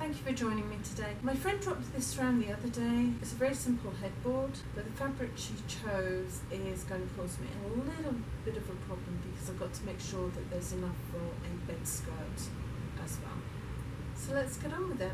thank you for joining me today. My friend dropped this around the other day. It's a very simple headboard, but the fabric she chose is going to cause me a little bit of a problem because I've got to make sure that there's enough for a bed skirt as well. So let's get on with it.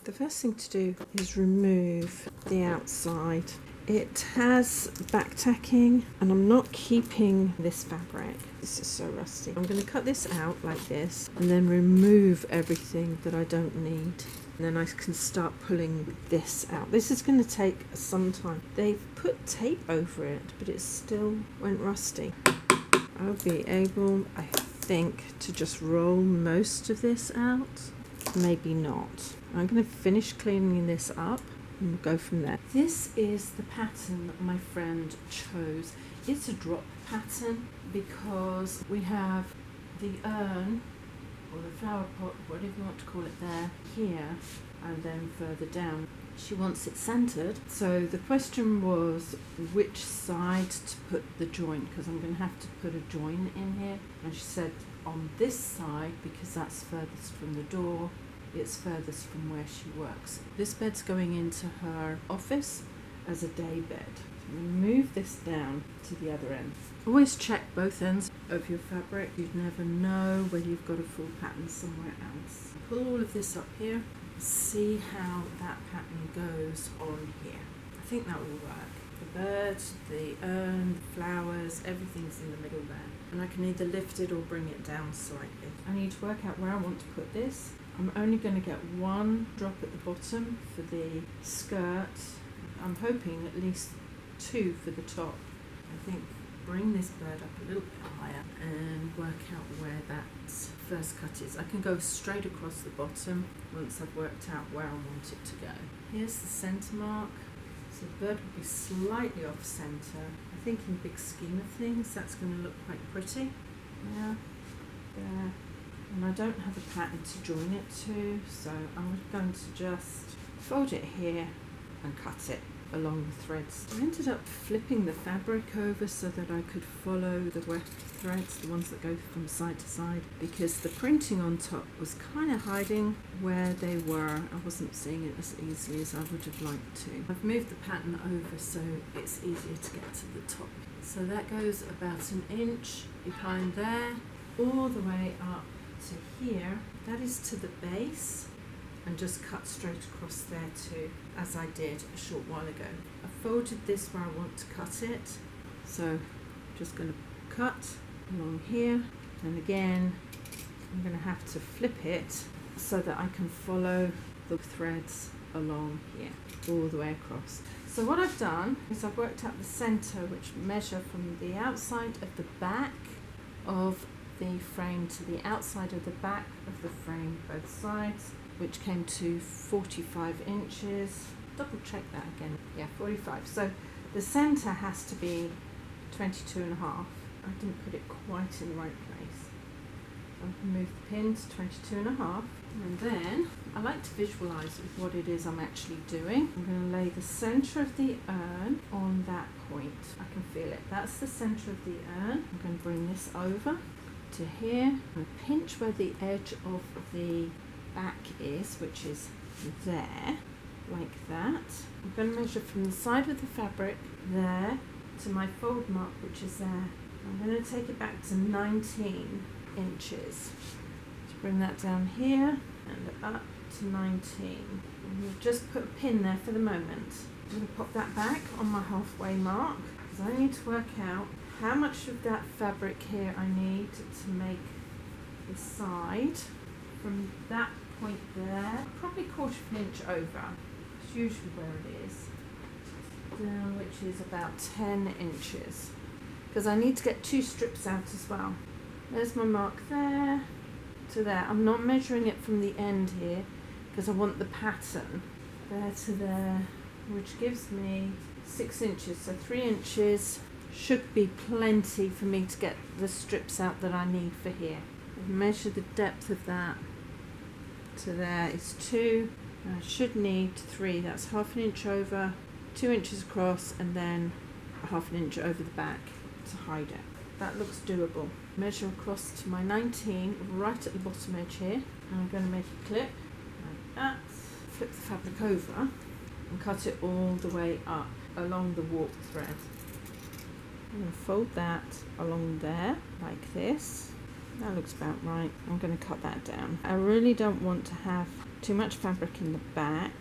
The first thing to do is remove the outside. It has back tacking and I'm not keeping this fabric. This is so rusty. I'm going to cut this out like this and then remove everything that I don't need. And then I can start pulling this out. This is going to take some time. They've put tape over it, but it still went rusty. I'll be able, I think, to just roll most of this out. Maybe not. I'm going to finish cleaning this up and we'll go from there. This is the pattern that my friend chose. It's a drop pattern because we have the urn or the flower pot, whatever you want to call it, there, here, and then further down. She wants it centered. So the question was which side to put the joint, because I'm going to have to put a joint in here. And she said on this side because that's furthest from the door. It's furthest from where she works. This bed's going into her office as a day bed. So move this down to the other end. Always check both ends of your fabric. You'd never know whether you've got a full pattern somewhere else. Pull all of this up here. See how that pattern goes on here. I think that will work. The bird, the urn, the flowers, everything's in the middle there. And I can either lift it or bring it down slightly. I need to work out where I want to put this. I'm only going to get one drop at the bottom for the skirt. I'm hoping at least two for the top. I think bring this bird up a little bit higher and work out where that first cut is. I can go straight across the bottom once I've worked out where I want it to go. Here's the centre mark. So the bird will be slightly off centre. I think in the big scheme of things that's going to look quite pretty. Yeah, there. And I don't have a pattern to join it to, so I'm going to just fold it here and cut it along the threads. I ended up flipping the fabric over so that I could follow the weft threads, the ones that go from side to side, because the printing on top was kind of hiding where they were. I wasn't seeing it as easily as I would have liked to. I've moved the pattern over so it's easier to get to the top. So that goes about an inch behind there, all the way up to here. That is to the base, and just cut straight across there too, as I did a short while ago. I folded this where I want to cut it, so I'm just going to cut along here, and again I'm going to have to flip it so that I can follow the threads along here all the way across. So what I've done is I've worked out the center, which measure from the outside of the back of the frame to the outside of the back of the frame, both sides, which came to 45 inches. Double check that again. Yeah, 45. So the center has to be 22 and a half. I didn't put it quite in the right place. I can move the pin to 22 and a half. And then I like to visualize what it is I'm actually doing. I'm going to lay the center of the urn on that point. I can feel it. That's the center of the urn. I'm going to bring this over to here and pinch where the edge of the back is, which is there, like that. I'm going to measure from the side of the fabric there to my fold mark, which is there. I'm going to take it back to 19 inches. To bring that down here and up to 19. And we'll just put a pin there for the moment. I'm going to pop that back on my halfway mark because I need to work out how much of that fabric here I need to make the side from that point there, probably 1/4 inch over. It's usually where it is. Down, which is about 10 inches. Because I need to get 2 strips out as well. There's my mark there to there. I'm not measuring it from the end here because I want the pattern there to there, which gives me 6 inches. So 3 inches should be plenty for me to get the strips out that I need for here. Measure the depth of that to there is 2. I should need 3. That's 1/2 inch over, 2 inches across, and then 1/2 inch over the back to hide it. That looks doable. Measure across to my 19 right at the bottom edge here. And I'm going to make a clip like that. flip the fabric over and cut it all the way up along the warp thread. I'm going to fold that along there like this. That looks about right. I'm going to cut that down. I really don't want to have too much fabric in the back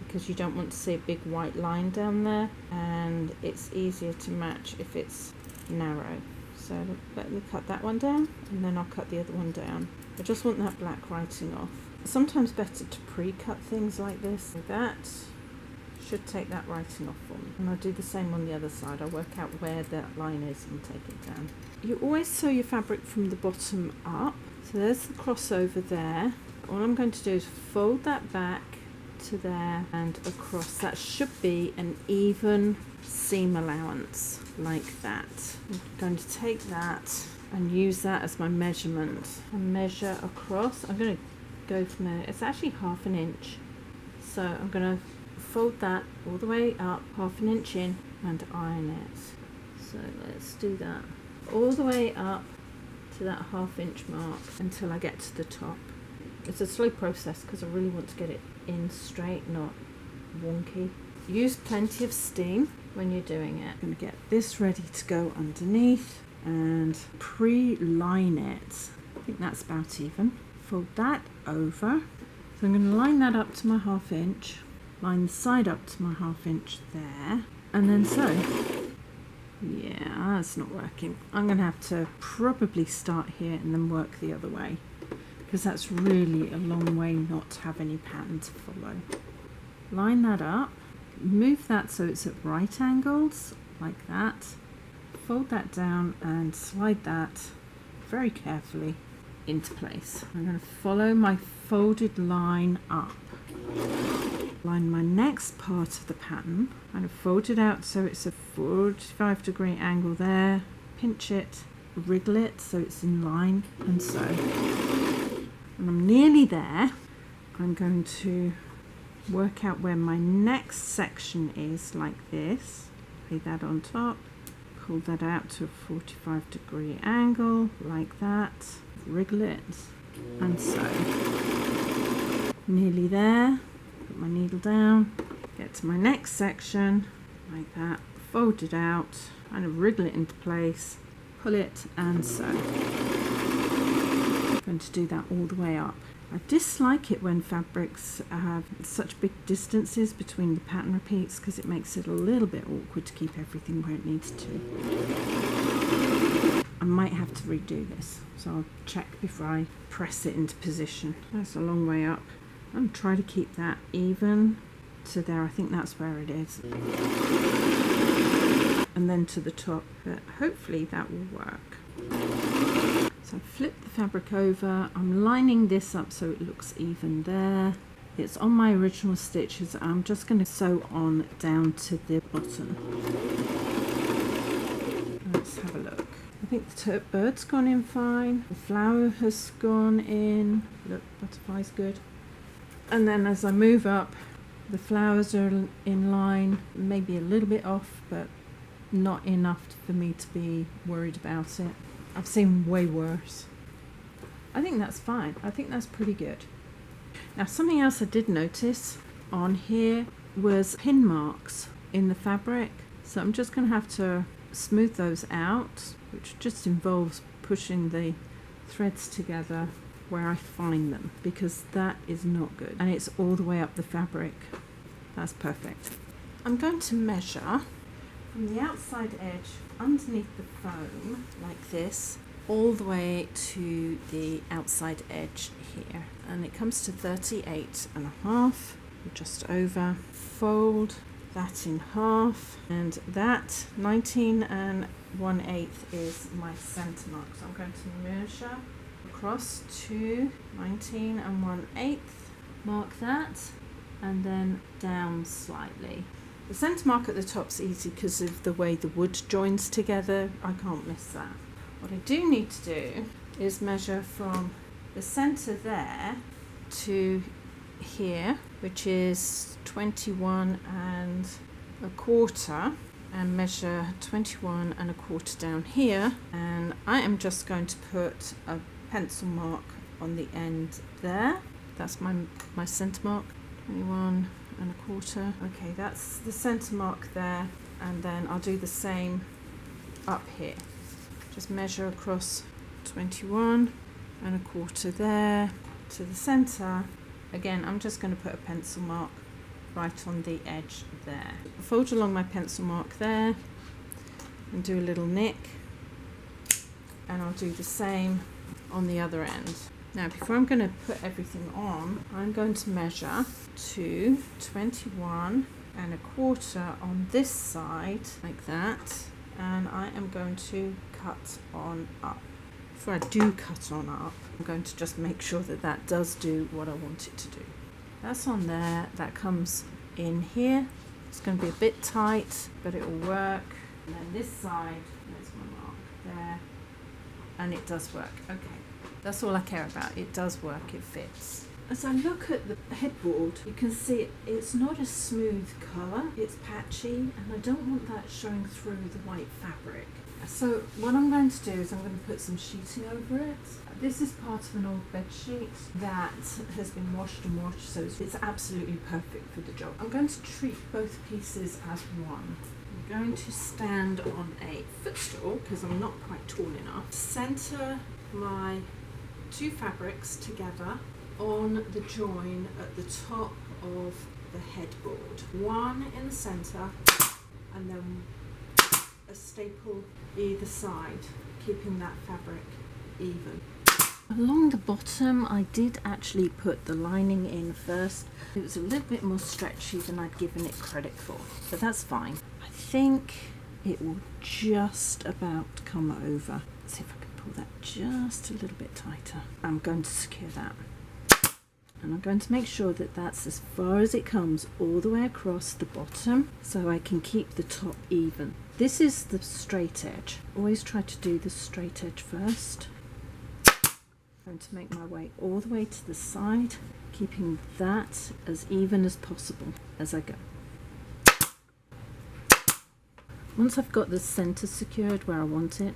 because you don't want to see a big white line down there, and it's easier to match if it's narrow. So let me cut that one down and then I'll cut the other one down. I just want that black writing off. Sometimes better to pre-cut things like this. So that should take that writing off for me. And I'll do the same on the other side. I'll work out where that line is and take it down. You always sew your fabric from the bottom up. So there's the crossover there. All I'm going to do is fold that back to there and across. That should be an even seam allowance like that. I'm going to take that and use that as my measurement and measure across. I'm going to go from there. It's actually 1/2 inch. So I'm going to fold that all the way up, 1/2 inch in, and iron it. So let's do that all the way up to that 1/2 inch mark until I get to the top. It's a slow process because I really want to get it in straight, not wonky. Use plenty of steam when you're doing it. I'm going to get this ready to go underneath and pre-line it. I think that's about even. Fold that over. So I'm going to line that up to my 1/2 inch, line the side up to my 1/2 inch there, and then sew. Yeah, that's not working. I'm going to have to probably start here and then work the other way, because that's really a long way not to have any pattern to follow. Line that up, move that so it's at right angles, like that. Fold that down and slide that very carefully into place. I'm going to follow my folded line up. Line my next part of the pattern, kind of fold it out so it's a 45-degree angle there, pinch it, wriggle it so it's in line, and sew. When I'm nearly there, I'm going to work out where my next section is, like this. Lay that on top, pull that out to a 45-degree angle, like that, wriggle it, and sew. Nearly there. Put my needle down, get to my next section, like that, fold it out, kind of wriggle it into place, pull it and sew. I'm going to do that all the way up. I dislike it when fabrics have such big distances between the pattern repeats because it makes it a little bit awkward to keep everything where it needs to. I might have to redo this, so I'll check before I press it into position. That's a long way up. And try to keep that even to there. I think that's where it is. And then to the top, but hopefully that will work. So flip the fabric over. I'm lining this up so it looks even there. It's on my original stitches. I'm just going to sew on down to the bottom. Let's have a look. I think the bird's gone in fine. The flower has gone in. Look, butterfly's good. And then as I move up, the flowers are in line, maybe a little bit off, but not enough for me to be worried about it. I've seen way worse. I think that's fine. I think that's pretty good. Now, something else I did notice on here was pin marks in the fabric. So I'm just going to have to smooth those out, which just involves pushing the threads together where I find them, because that is not good, and it's all the way up the fabric. That's perfect. I'm going to measure from the outside edge underneath the foam like this all the way to the outside edge here, and it comes to 38.5, just over. Fold that in half, and that 19.1/8 is my center mark, so I'm going to measure across to 19.1/8, mark that, and then down slightly. The centre mark at the top's easy because of the way the wood joins together. I can't miss that. What I do need to do is measure from the centre there to here, which is 21.25, and measure 21.25 down here, and I am just going to put a pencil mark on the end there. That's my centre mark. 21.25. Okay, that's the centre mark there, and then I'll do the same up here. Just measure across 21.25 there to the centre. Again, I'm just going to put a pencil mark right on the edge there. Fold along my pencil mark there and do a little nick, and I'll do the same on the other end. Now, before I'm going to put everything on, I'm going to measure to 21.25 on this side, like that, and I am going to cut on up. Before I do cut on up, I'm going to just make sure that that does do what I want it to do. That's on there, that comes in here. It's going to be a bit tight, but it will work. And then this side, there's my mark there, and it does work. Okay, that's all I care about. It does work, it fits. As I look at the headboard, you can see it's not a smooth colour, it's patchy, and I don't want that showing through the white fabric. So what I'm going to do is I'm going to put some sheeting over it. This is part of an old bed sheet that has been washed and washed, so it's absolutely perfect for the job. I'm going to treat both pieces as one. I'm going to stand on a footstool because I'm not quite tall enough. Centre my two fabrics together on the join at the top of the headboard. One in the centre and then a staple either side, keeping that fabric even. Along the bottom, I did actually put the lining in first. It was a little bit more stretchy than I'd given it credit for, but that's fine. I think it will just about come over. Let's see if I can pull that just a little bit tighter. I'm going to secure that. And I'm going to make sure that that's as far as it comes all the way across the bottom, so I can keep the top even. This is the straight edge. Always try to do the straight edge first. I'm going to make my way all the way to the side, keeping that as even as possible as I go. Once I've got the centre secured where I want it,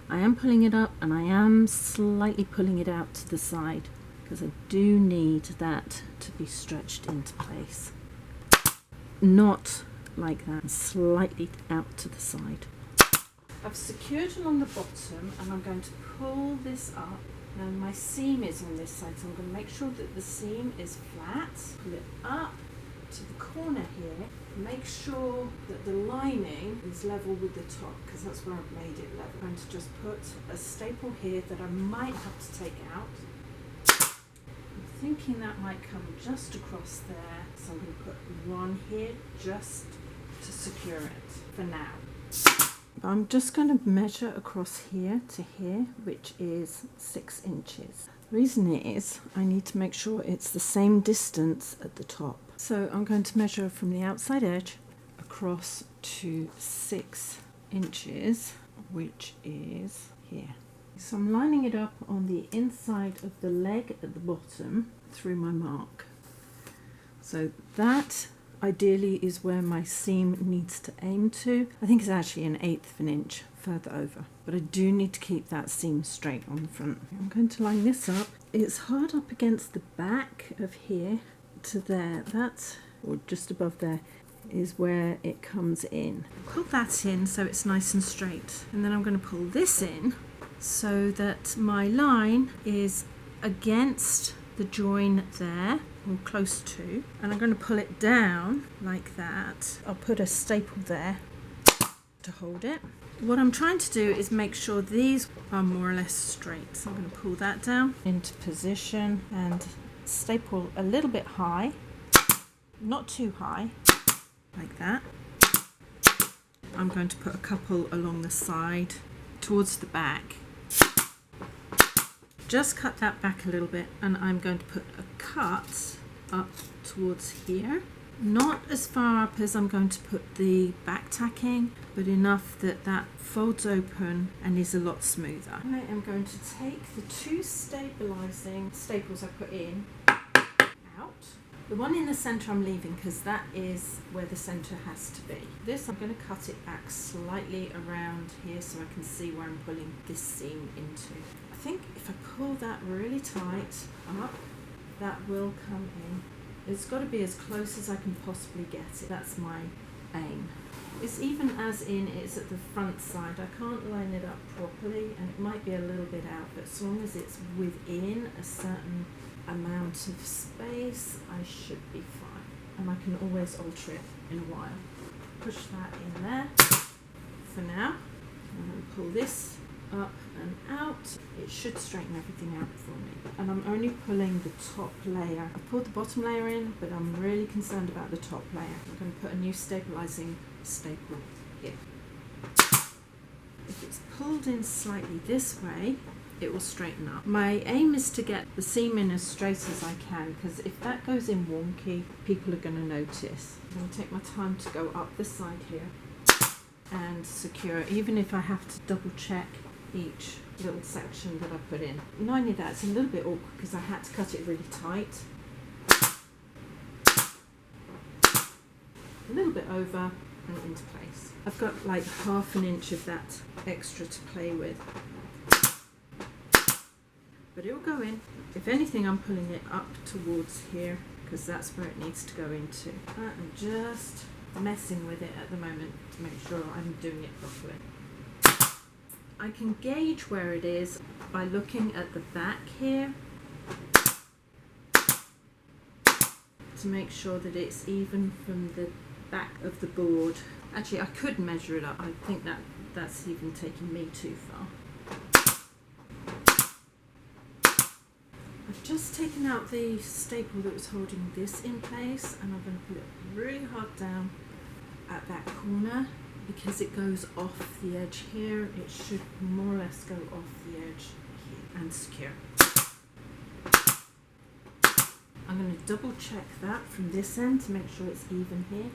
I am pulling it up and I am slightly pulling it out to the side, because I do need that to be stretched into place. Not like that, slightly out to the side. I've secured along the bottom and I'm going to pull this up. Now my seam is on this side, so I'm going to make sure that the seam is flat. Pull it up to the corner here. Make sure that the lining is level with the top, because that's where I've made it level. I'm going to just put a staple here that I might have to take out. I'm thinking that might come just across there, so I'm going to put one here just to secure it for now. I'm just going to measure across here to here, which is 6 inches. The reason is I need to make sure it's the same distance at the top. So I'm going to measure from the outside edge across to 6 inches, which is here. So I'm lining it up on the inside of the leg at the bottom through my mark. So that ideally is where my seam needs to aim to. I think it's actually 1/8 of an inch further over, but I do need to keep that seam straight on the front. I'm going to line this up. It's hard up against the back of here to there. That, or just above there, is where it comes in. Pull that in so it's nice and straight, and then I'm going to pull this in so that my line is against the join there, or close to, and I'm going to pull it down like that. I'll put a staple there to hold it. What I'm trying to do is make sure these are more or less straight. So I'm going to pull that down into position and staple a little bit high, not too high, like that. I'm going to put a couple along the side towards the back. Just cut that back a little bit, and I'm going to put a cut up towards here. Not as far up as I'm going to put the back tacking, but enough that that folds open and is a lot smoother. I am going to take the two stabilising staples I put in out. The one in the centre I'm leaving because that is where the centre has to be. This, I'm going to cut it back slightly around here so I can see where I'm pulling this seam into. I think if I pull that really tight up, that will come in It's got to be as close as I can possibly get it. That's my aim. It's even as in it's at the front side. I can't line it up properly and it might be a little bit out, but as long as it's within a certain amount of space, I should be fine. And I can always alter it in a while. Push that in there for now. I'm going to pull this up and out. It should straighten everything out for me. And I'm only pulling the top layer. I pulled the bottom layer in, but I'm really concerned about the top layer. I'm going to put a new stabilizing staple here. If it's pulled in slightly this way, it will straighten up. My aim is to get the seam in as straight as I can, because if that goes in wonky, people are going to notice. I'm going to take my time to go up the side here and secure, even if I have to double check each little section that I put in. Not only that, it's a little bit awkward because I had to cut it really tight. A little bit over and into place. I've got like ½ an inch of that extra to play with. But it will go in. If anything, I'm pulling it up towards here because that's where it needs to go into. I'm just messing with it at the moment to make sure I'm doing it properly. I can gauge where it is by looking at the back here to make sure that it's even from the back of the board. Actually, I could measure it up. I think that's even taking me too far. I've just taken out the staple that was holding this in place, and I'm going to put it really hard down at that corner because it goes off the edge here. It should more or less go off the edge here and secure. I'm going to double check that from this end to make sure it's even here.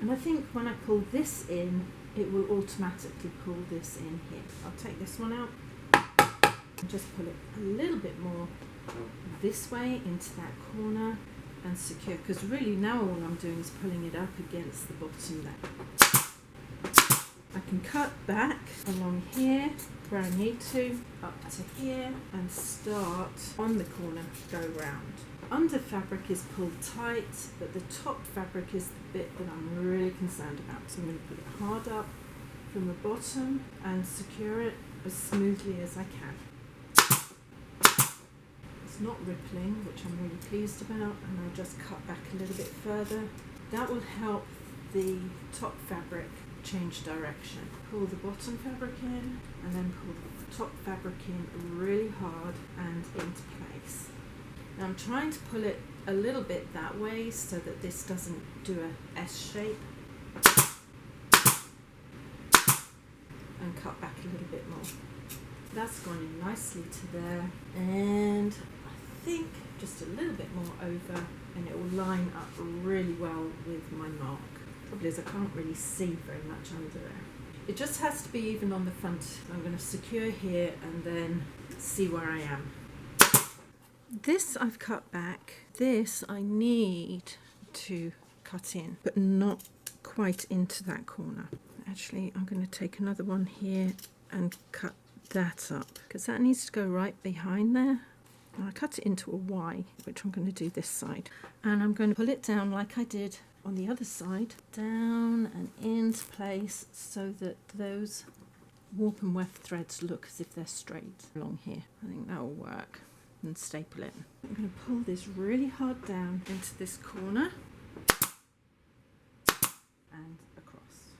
And I think when I pull this in, it will automatically pull this in here. I'll take this one out and just pull it a little bit more this way into that corner and secure, because really now all I'm doing is pulling it up against the bottom there. I can cut back along here where I need to, up to here, and start on the corner, go round. Under fabric is pulled tight, but the top fabric is the bit that I'm really concerned about. So I'm going to put it hard up from the bottom and secure it as smoothly as I can. It's not rippling, which I'm really pleased about, and I'll just cut back a little bit further. That will help the top fabric change direction. Pull the bottom fabric in and then pull the top fabric in really hard and into place. Now I'm trying to pull it a little bit that way so that this doesn't do a S shape, and cut back a little bit more. That's gone in nicely to there, and I think just a little bit more over and it will line up really well with my mark. Trouble is I can't really see very much under there. It just has to be even on the front. I'm going to secure here and then see where I am. This I've cut back. This I need to cut in, but not quite into that corner. Actually, I'm going to take another one here and cut that up, because that needs to go right behind there. And I cut it into a Y, which I'm going to do this side. And I'm going to pull it down like I did on the other side, down and into place so that those warp and weft threads look as if they're straight along here. I think that will work. And staple it. I'm going to pull this really hard down into this corner and across.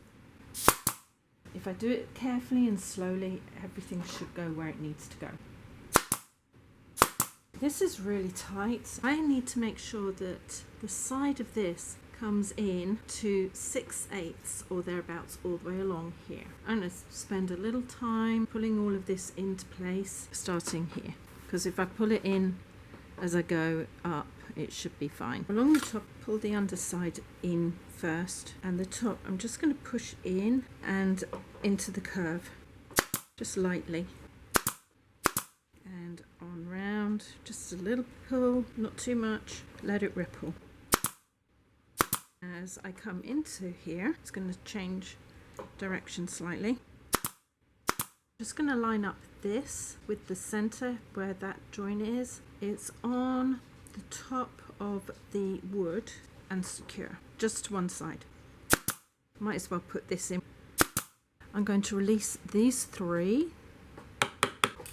If I do it carefully and slowly, everything should go where it needs to go. This is really tight. I need to make sure that the side of this comes in to 6/8 or thereabouts all the way along here. I'm going to spend a little time pulling all of this into place, starting here. Because if I pull it in as I go up, it should be fine. Along the top, pull the underside in first, and the top I'm just going to push in and into the curve, just lightly, and on round, just a little pull, not too much, let it ripple. As I come into here, it's going to change direction slightly. Just going to line up this with the center where that join is. It's on the top of the wood and secure, just to one side. Might as well put this in. I'm going to release these 3.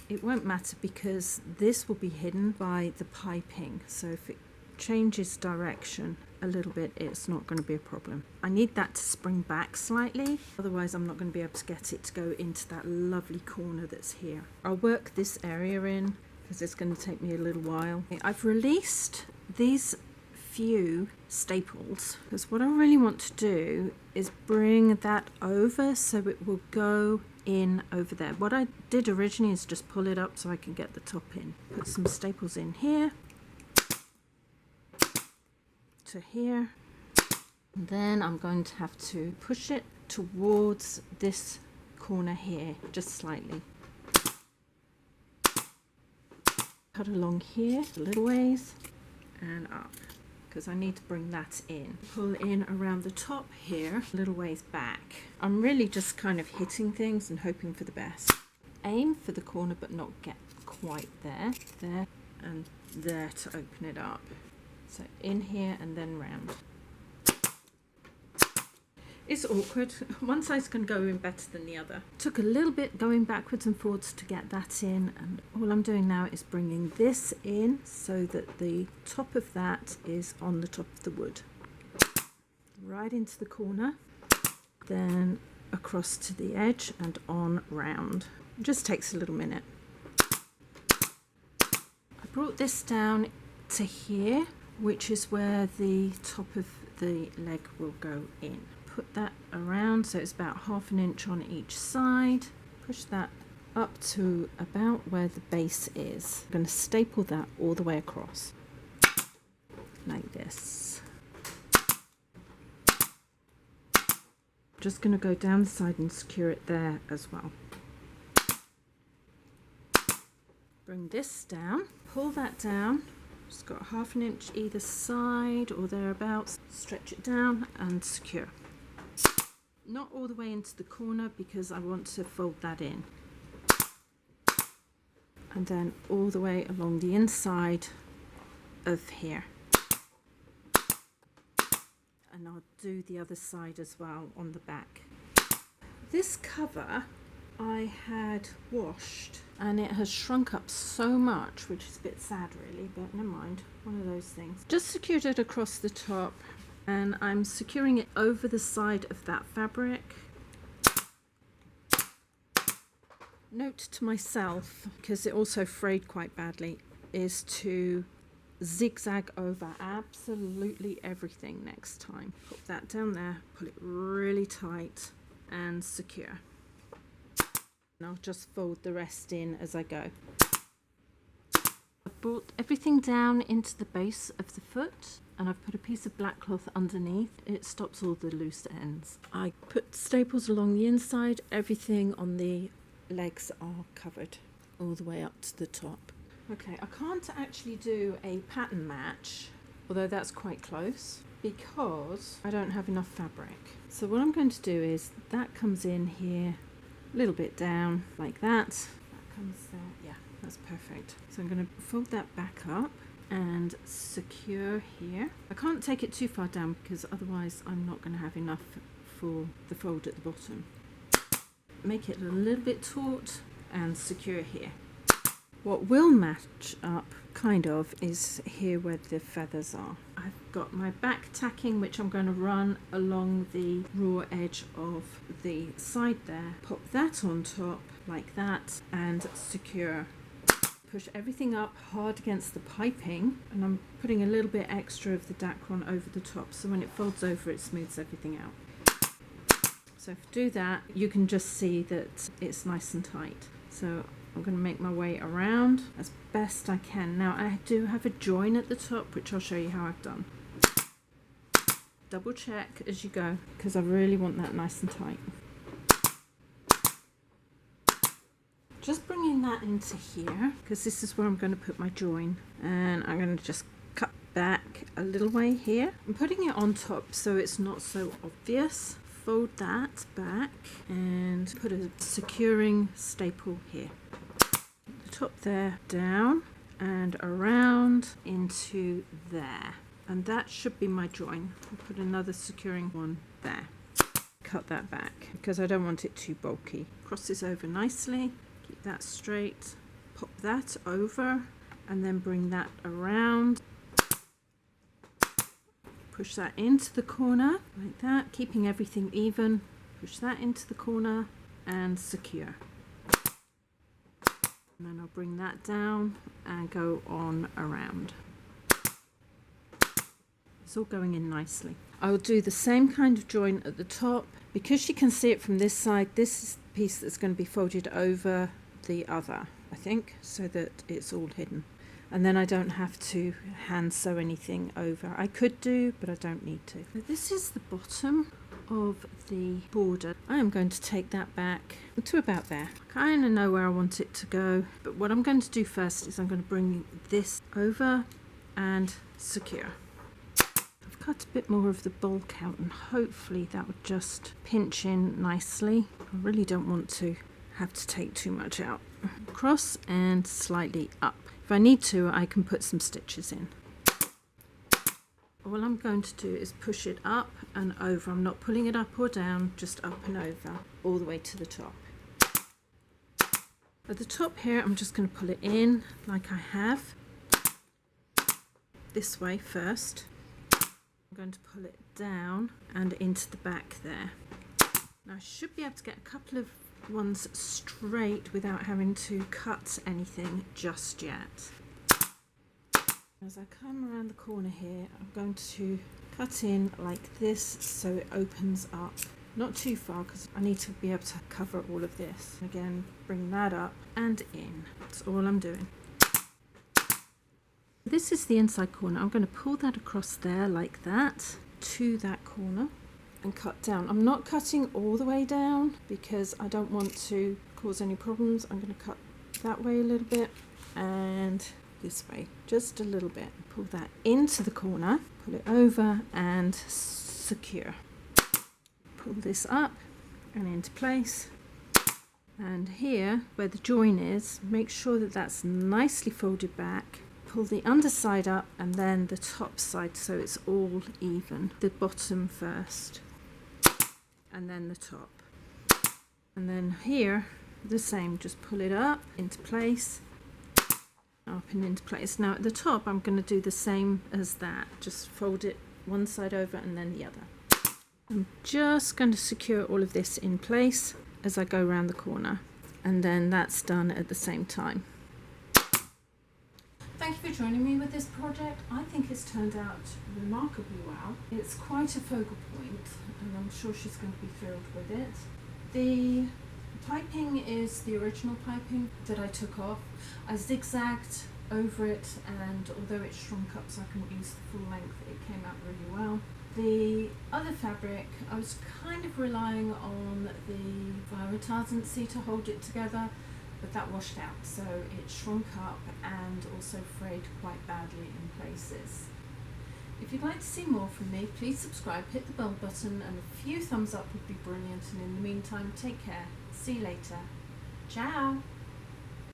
It won't matter because this will be hidden by the piping, so if it changes direction a little bit, it's not going to be a problem. I need that to spring back slightly, otherwise I'm not going to be able to get it to go into that lovely corner that's here. I'll work this area in because it's going to take me a little while. I've released these few staples because what I really want to do is bring that over so it will go in over there. What I did originally is just pull it up so I can get the top in. Put some staples in here to here, and then I'm going to have to push it towards this corner here just slightly. Cut along here a little ways and up because I need to bring that in. Pull in around the top here a little ways back. I'm really just kind of hitting things and hoping for the best. Aim for the corner but not get quite there. There and there to open it up. So in here and then round. It's awkward. One side's going to go in better than the other. Took a little bit going backwards and forwards to get that in, and all I'm doing now is bringing this in so that the top of that is on the top of the wood. Right into the corner, then across to the edge and on round. It just takes a little minute. I brought this down to here, which is where the top of the leg will go in. Put that around so it's about 1/2 inch on each side. Push that up to about where the base is. I'm going to staple that all the way across like this. Just going to go down the side and secure it there as well. Bring this down, pull that down. Just got 1/2 inch either side or thereabouts. Stretch it down and secure. Not all the way into the corner because I want to fold that in. And then all the way along the inside of here. And I'll do the other side as well on the back. This cover I had washed and it has shrunk up so much, which is a bit sad really, but never mind, one of those things. Just secured it across the top and I'm securing it over the side of that fabric. Note to myself, because it also frayed quite badly, is to zigzag over absolutely everything next time. Put that down there, pull it really tight and secure. And I'll just fold the rest in as I go. I've brought everything down into the base of the foot and I've put a piece of black cloth underneath. It stops all the loose ends. I put staples along the inside. Everything on the legs are covered all the way up to the top. Okay, I can't actually do a pattern match, although that's quite close, because I don't have enough fabric. So what I'm going to do is that comes in here, a little bit down like that. That comes there. Yeah, that's perfect. So I'm going to fold that back up and secure here. I can't take it too far down because otherwise I'm not going to have enough for the fold at the bottom. Make it a little bit taut and secure here. What will match up kind of is here where the feathers are. I've got my back tacking, which I'm going to run along the raw edge of the side there. Pop that on top like that and secure. Push everything up hard against the piping, and I'm putting a little bit extra of the Dacron over the top so when it folds over it smooths everything out. So if I do that, you can just see that it's nice and tight. So I'm going to make my way around as best I can. Now I do have a join at the top, which I'll show you how I've done. Double check as you go, because I really want that nice and tight. Just bringing that into here, because this is where I'm going to put my join. And I'm going to just cut back a little way here. I'm putting it on top so it's not so obvious. Fold that back and put a securing staple here. The top there down and around into there. And that should be my join. I'll put another securing one there. Cut that back because I don't want it too bulky. Cross this over nicely, keep that straight, pop that over, and then bring that around. Push that into the corner like that, keeping everything even. Push that into the corner and secure. And then I'll bring that down and go on around. It's all going in nicely. I'll do the same kind of join at the top. Because you can see it from this side, this is the piece that's going to be folded over the other, I think, so that it's all hidden. And then I don't have to hand sew anything over. I could do, but I don't need to. So this is the bottom of the border. I am going to take that back to about there. I kind of know where I want it to go, but what I'm going to do first is I'm going to bring this over and secure. I've cut a bit more of the bulk out and hopefully that would just pinch in nicely. I really don't want to have to take too much out. Across and slightly up. If I need to, I can put some stitches in. All I'm going to do is push it up and over. I'm not pulling it up or down, just up and over, all the way to the top. At the top here, I'm just going to pull it in like I have. This way first. I'm going to pull it down and into the back there. Now I should be able to get a couple of ones straight without having to cut anything just yet. As I come around the corner here, I'm going to cut in like this so it opens up. Not too far because I need to be able to cover all of this. Again, bring that up and in. That's all I'm doing. This is the inside corner. I'm going to pull that across there like that to that corner and cut down. I'm not cutting all the way down because I don't want to cause any problems. I'm going to cut that way a little bit and this way just a little bit. Pull that into the corner, pull it over and secure. Pull this up and into place. And here where the join is, make sure that that's nicely folded back. Pull the underside up and then the top side so it's all even. The bottom first and then the top. And then here the same, just pull it up into place, up and into place. Now at the top I'm going to do the same as that, just fold it one side over and then the other. I'm just going to secure all of this in place as I go around the corner, and then that's done at the same time. Thank you for joining me with this project. I think it's turned out remarkably well. It's quite a focal point and I'm sure she's going to be thrilled with it. The piping is the original piping that I took off. I zigzagged over it and although it shrunk up so I couldn't use the full length, it came out really well. The other fabric, I was kind of relying on the fire retardancy to hold it together, but that washed out, so it shrunk up and also frayed quite badly in places. If you'd like to see more from me, please subscribe, hit the bell button, and a few thumbs up would be brilliant. And in the meantime, take care. See you later. Ciao!